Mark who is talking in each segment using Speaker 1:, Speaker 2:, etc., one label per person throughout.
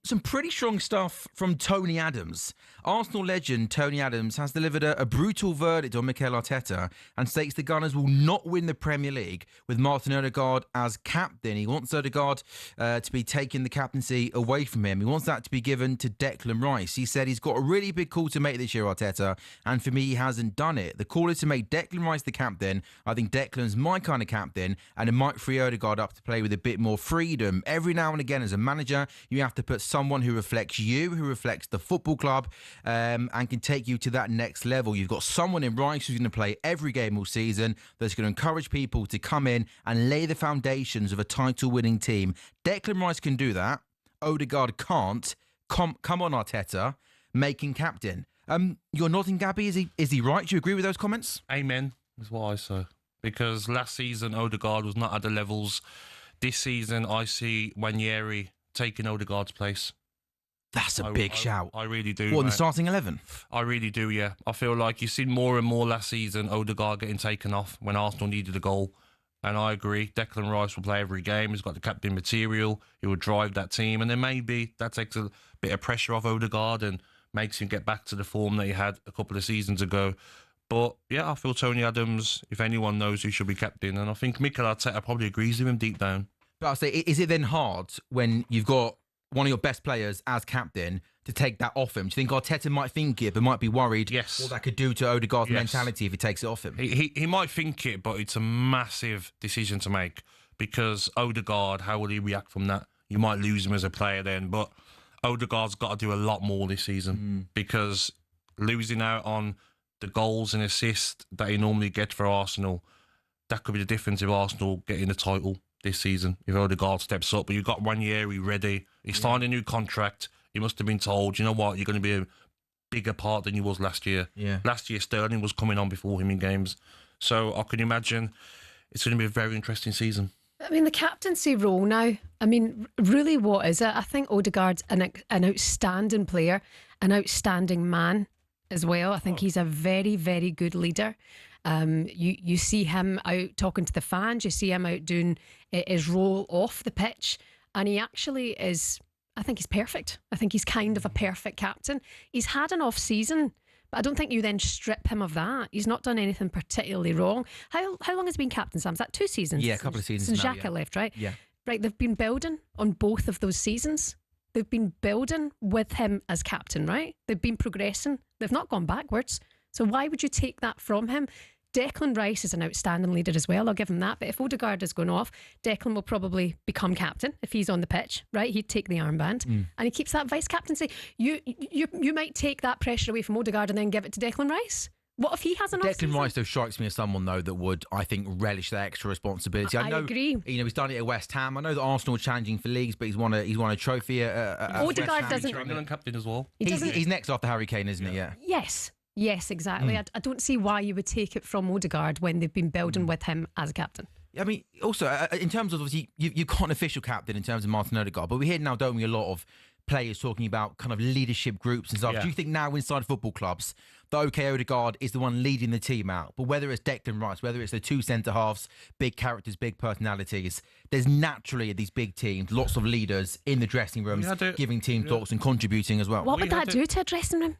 Speaker 1: Some pretty strong stuff from Tony Adams. Arsenal legend Tony Adams has delivered a brutal verdict on Mikel Arteta and states the Gunners will not win the Premier League with Martin Odegaard as captain. He wants Odegaard to be taking the captaincy away from him. He wants that to be given to Declan Rice. He said he's got a really big call to make this year, Arteta, and for me, he hasn't done it. The call is to make Declan Rice the captain. I think Declan's my kind of captain, and it might free Odegaard up to play with a bit more freedom. Every now and again, as a manager, you have to put someone who reflects you, who reflects the football club, and can take you to that next level. You've got someone in Rice who's going to play every game all season, that's going to encourage people to come in and lay the foundations of a title-winning team. Declan Rice can do that. Odegaard can't. Come on, Arteta. Make him captain. You're nodding, Gabby. Is he right? Do you agree with those comments?
Speaker 2: Amen, is what I say. Because last season, Odegaard was not at the levels. This season, I see Wanyeri taking Odegaard's place.
Speaker 1: That's a big shout.
Speaker 2: I really do.
Speaker 1: What, in the starting 11?
Speaker 2: I really do, yeah. I feel like you've seen more and more last season Odegaard getting taken off when Arsenal needed a goal. And I agree. Declan Rice will play every game. He's got the captain material. He will drive that team. And then maybe that takes a bit of pressure off Odegaard and makes him get back to the form that he had a couple of seasons ago. But, yeah, I feel Tony Adams, if anyone knows who should be captain, and I think Mikel Arteta probably agrees with him deep down.
Speaker 1: But I'll say, is it then hard when you've got one of your best players as captain to take that off him? Do you think Arteta might think it, but might be worried what that could do to Odegaard's mentality if he takes it off him?
Speaker 2: He might think it, but it's a massive decision to make because Odegaard, how will he react from that? You might lose him as a player then, but Odegaard's got to do a lot more this season because losing out on the goals and assists that he normally gets for Arsenal, that could be the difference of Arsenal getting the title this season if Odegaard steps up. But you've got Wanyeri ready. He's signed a new contract. He must have been told, you know what, you're going to be a bigger part than you was last year.
Speaker 1: Yeah.
Speaker 2: Last year, Sterling was coming on before him in games. So I can imagine it's going to be a very interesting season.
Speaker 3: I mean, the captaincy role now, I mean, really, what is it? I think Odegaard's an outstanding player, an outstanding man as well. I think he's a very, very good leader. You see him out talking to the fans. You see him out doing his role off the pitch. And he actually is, I think he's perfect. I think he's kind of a perfect captain. He's had an off season, but I don't think you then strip him of that. He's not done anything particularly wrong. How long has he been captain, Sam? Is that 2 seasons?
Speaker 1: Yeah, a couple of seasons
Speaker 3: since
Speaker 1: now,
Speaker 3: Xhaka left, right?
Speaker 1: Yeah.
Speaker 3: Right, they've been building on both of those seasons. They've been building with him as captain, right? They've been progressing. They've not gone backwards. So why would you take that from him? Declan Rice is an outstanding leader as well, I'll give him that. But if Odegaard is going off, Declan will probably become captain if he's on the pitch, right? He'd take the armband and he keeps that vice captaincy. You might take that pressure away from Odegaard and then give it to Declan Rice. What if he has an
Speaker 1: Declan Rice, though, strikes me as someone, though, that would, I think, relish that extra responsibility.
Speaker 3: I agree.
Speaker 1: You know, he's done it at West Ham. I know that Arsenal are challenging for leagues, but he's won a trophy at
Speaker 3: Odegaard
Speaker 1: West Ham.
Speaker 3: doesn't.
Speaker 2: England captain as well.
Speaker 1: He's next after Harry Kane, isn't he? Yeah.
Speaker 3: Yes, exactly. I don't see why you would take it from Odegaard when they've been building with him as captain.
Speaker 1: I mean, also, in terms of, obviously, you've got an official captain in terms of Martin Odegaard, but we hear now, don't we, a lot of players talking about kind of leadership groups and stuff.
Speaker 2: Yeah.
Speaker 1: Do you think now inside football clubs that, okay, Odegaard is the one leading the team out, but whether it's Declan Rice, whether it's the 2 centre-halves, big characters, big personalities, there's naturally at these big teams lots of leaders in the dressing rooms giving team talks and contributing as well.
Speaker 3: What would that do to a dressing room?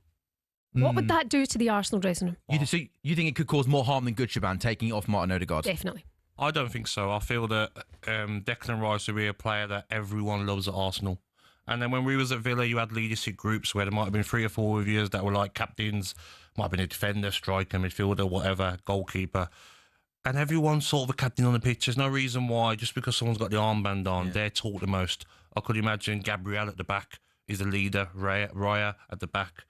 Speaker 3: What would that do to the Arsenal dressing room?
Speaker 1: You think it could cause more harm than good, Shebahn, taking it off Martin Odegaard?
Speaker 3: Definitely.
Speaker 2: I don't think so. I feel that Declan Rice would be a player that everyone loves at Arsenal. And then when we was at Villa, you had leadership groups where there might have been 3 or 4 of you that were like captains, might have been a defender, striker, midfielder, whatever, goalkeeper. And everyone's sort of a captain on the pitch. There's no reason why, just because someone's got the armband on, they're taught the most. I could imagine Gabriel at the back is the leader, Raya at the back.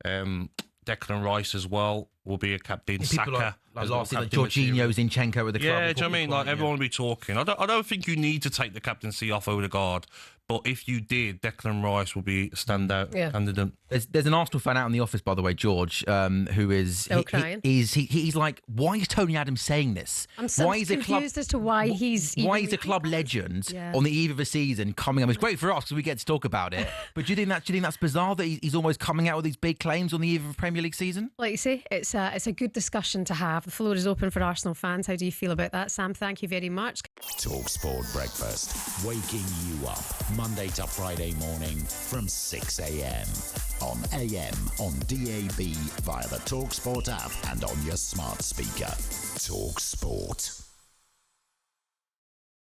Speaker 2: Declan Rice as well will be a captain. Saka,
Speaker 1: like Jorginho, Zinchenko with the club.
Speaker 2: Yeah, do you know what I mean? Like everyone will be talking. I don't think you need to take the captaincy off Odegaard, but if you did, Declan Rice will be a standout candidate.
Speaker 1: There's an Arsenal fan out in the office, by the way, George, who is
Speaker 3: still crying.
Speaker 1: He's like, why is Tony Adams saying this?
Speaker 3: I'm so confused as to why he's
Speaker 1: a club legend on the eve of a season coming up. It's great for us because we get to talk about it. But do you think that's bizarre that he's almost coming out with these big claims on the eve of a Premier League season?
Speaker 3: Like you say, it's it's a good discussion to have. The floor is open for Arsenal fans. How do you feel about that, Sam? Thank you very much.
Speaker 4: talkSPORT Breakfast, waking you up Monday to Friday morning from 6 a.m. on AM, on DAB, via the talkSPORT app and on your smart speaker. talkSPORT.